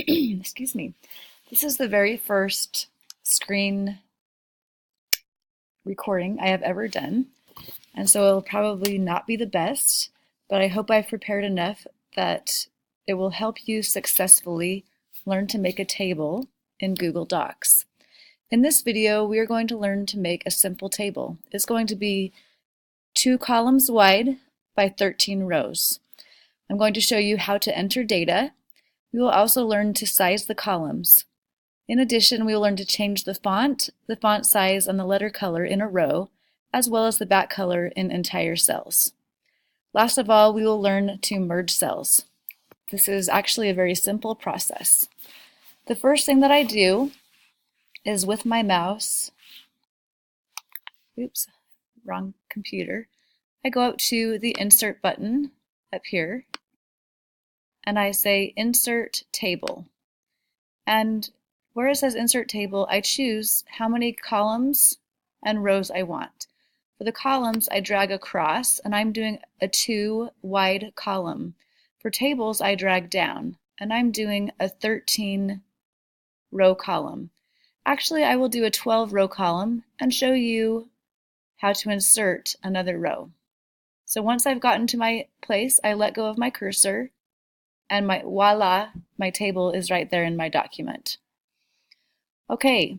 Excuse me. This is the very first screen recording I have ever done, and so it'll probably not be the best, but I hope I've prepared enough that it will help you successfully learn to make a table in Google Docs. In this video, we are going to learn to make a simple table. It's going to be 2 columns wide by 13 rows. I'm going to show you how to enter data. We will also learn to size the columns. In addition, we will learn to change the font size, and the letter color in a row, as well as the back color in entire cells. Last of all, we will learn to merge cells. This is actually a very simple process. The first thing that I do is with my mouse, oops, wrong computer, I go up to the Insert button up here, and I say Insert Table. And where it says Insert Table, I choose how many columns and rows I want. For the columns, I drag across, and I'm doing a 2 wide column. For tables, I drag down, and I'm doing a 13 row column. Actually, I will do a 12 row column and show you how to insert another row. So once I've gotten to my place, I let go of my cursor, and voila, my table is right there in my document. Okay,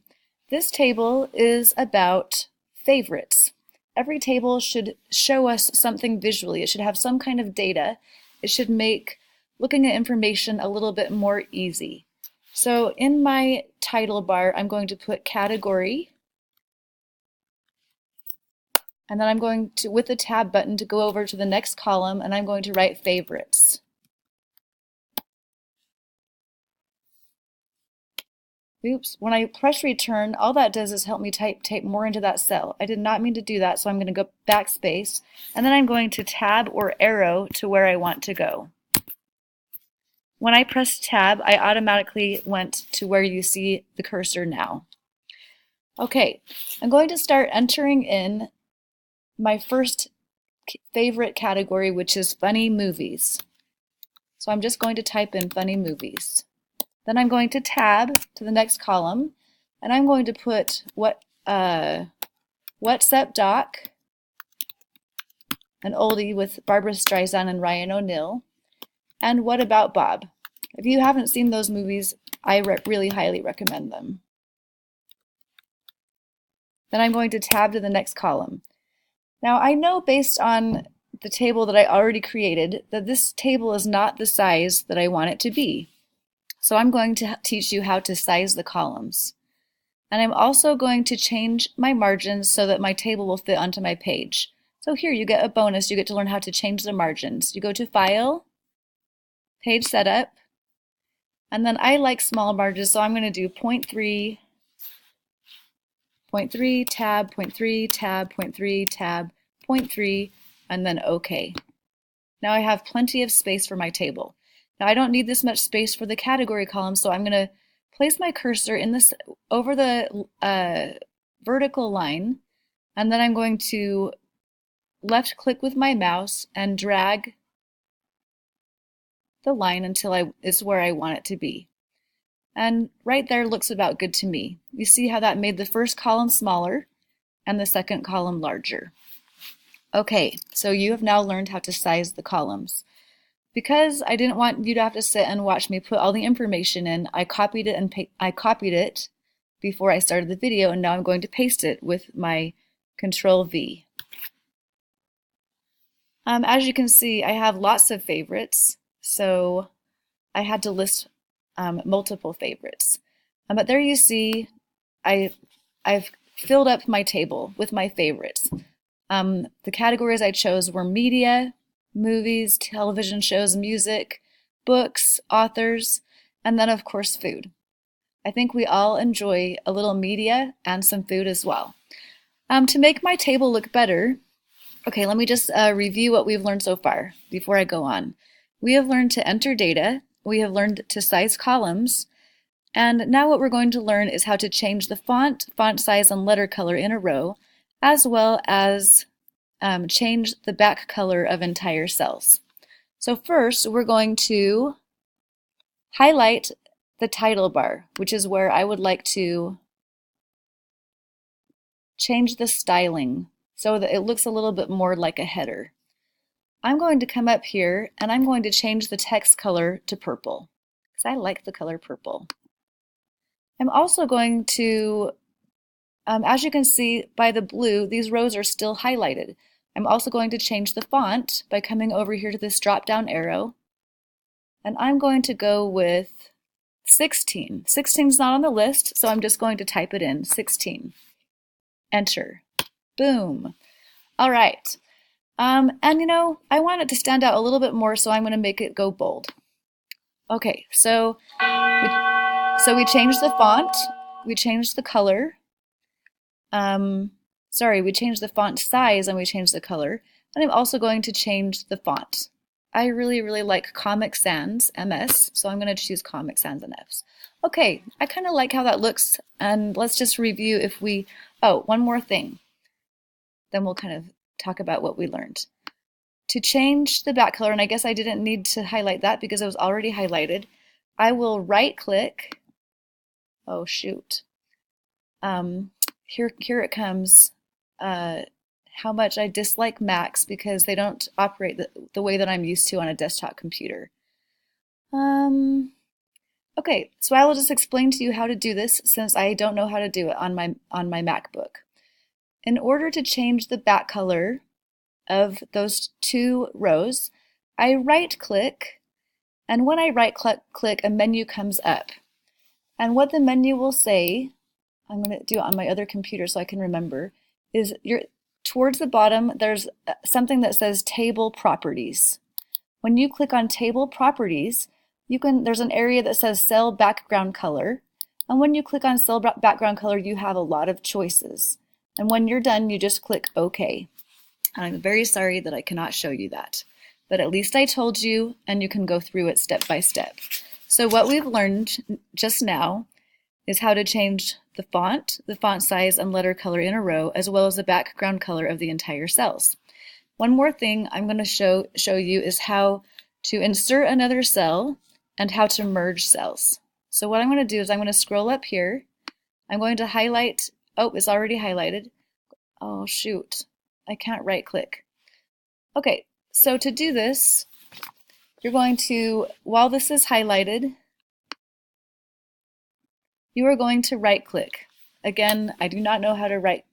this table is about favorites. Every table should show us something visually. It should have some kind of data. It should make looking at information a little bit more easy. So in my title bar, I'm going to put category, and then I'm going to, with the tab button, to go over to the next column, and I'm going to write favorites. Oops, when I press return, all that does is help me type more into that cell. I did not mean to do that, so I'm going to go backspace, and then I'm going to tab or arrow to where I want to go. When I press tab, I automatically went to where you see the cursor now. Okay, I'm going to start entering in my first favorite category, which is funny movies. So I'm just going to type in funny movies. Then I'm going to tab to the next column, and I'm going to put What's Up Doc, an oldie with Barbra Streisand and Ryan O'Neal, and What About Bob? If you haven't seen those movies, I really highly recommend them. Then I'm going to tab to the next column. Now I know based on the table that I already created that this table is not the size that I want it to be. So I'm going to teach you how to size the columns. And I'm also going to change my margins so that my table will fit onto my page. So here you get a bonus. You get to learn how to change the margins. You go to File, Page Setup, and then I like small margins, so I'm going to do 0.3, 0.3, tab, 0.3, tab, 0.3, tab, 0.3, and then OK. Now I have plenty of space for my table. Now I don't need this much space for the category column, so I'm going to place my cursor in this over the vertical line, and then I'm going to left click with my mouse and drag the line until it's where I want it to be. And right there looks about good to me. You see how that made the first column smaller and the second column larger. Okay, so you have now learned how to size the columns. Because I didn't want you to have to sit and watch me put all the information in, I copied it before I started the video, and now I'm going to paste it with my Control V. As you can see, I have lots of favorites, so I had to list multiple favorites. But there you see, I've filled up my table with my favorites. The categories I chose were media, movies, television shows, music, books, authors, and then of course food. I think we all enjoy a little media and some food as well. To make my table look better, okay, let me just review what we've learned so far before I go on. We have learned to enter data, we have learned to size columns, and now what we're going to learn is how to change the font size, and letter color in a row, as well as change the back color of entire cells. So first, we're going to highlight the title bar, which is where I would like to change the styling so that it looks a little bit more like a header. I'm going to come up here and I'm going to change the text color to purple because I like the color purple. I'm also going to, as you can see by the blue, these rows are still highlighted. I'm also going to change the font by coming over here to this drop down arrow, and I'm going to go with 16. 16 is not on the list, so I'm just going to type it in, 16. Enter. Boom. All right. And you know, I want it to stand out a little bit more, so I'm going to make it go bold. Okay, so we changed the font, we changed the color. We changed the font size and we changed the color. And I'm also going to change the font. I really, really like Comic Sans MS, so I'm going to choose Comic Sans NFs. Okay, I kind of like how that looks, and let's just review if we, oh, one more thing. Then we'll kind of talk about what we learned. To change the back color, and I guess I didn't need to highlight that because it was already highlighted, I will right click. Oh shoot. Here it comes. How much I dislike Macs because they don't operate the way that I'm used to on a desktop computer. Okay, so I will just explain to you how to do this since I don't know how to do it on my MacBook. In order to change the back color of those two rows, I right click, and when I right click, a menu comes up. And what the menu will say, I'm going to do it on my other computer so I can remember, is towards the bottom there's something that says Table Properties. When you click on Table Properties, there's an area that says Cell Background Color, and when you click on Cell Background Color you have a lot of choices. And when you're done, you just click OK. And I'm very sorry that I cannot show you that, but at least I told you and you can go through it step by step. So what we've learned just now is how to change the font size, and letter color in a row, as well as the background color of the entire cells. One more thing I'm going to show you is how to insert another cell and how to merge cells. So what I'm going to do is I'm going to scroll up here. I'm going to highlight, oh, it's already highlighted. Oh shoot, I can't right click. Okay, so to do this, you're going to, while this is highlighted, you are going to right click. Again, I do not know how to right,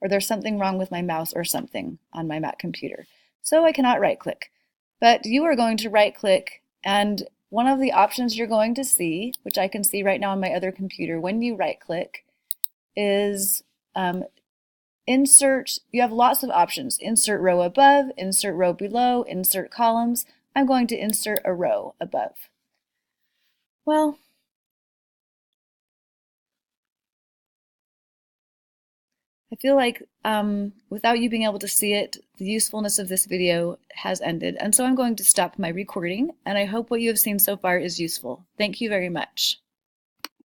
or there's something wrong with my mouse or something on my Mac computer, so I cannot right click. But you are going to right click, and one of the options you're going to see, which I can see right now on my other computer, when you right click, is insert. You have lots of options. Insert row above, insert row below, insert columns. I'm going to insert a row above. Well, I feel like without you being able to see it, the usefulness of this video has ended, and so I'm going to stop my recording, and I hope what you have seen so far is useful. Thank you very much.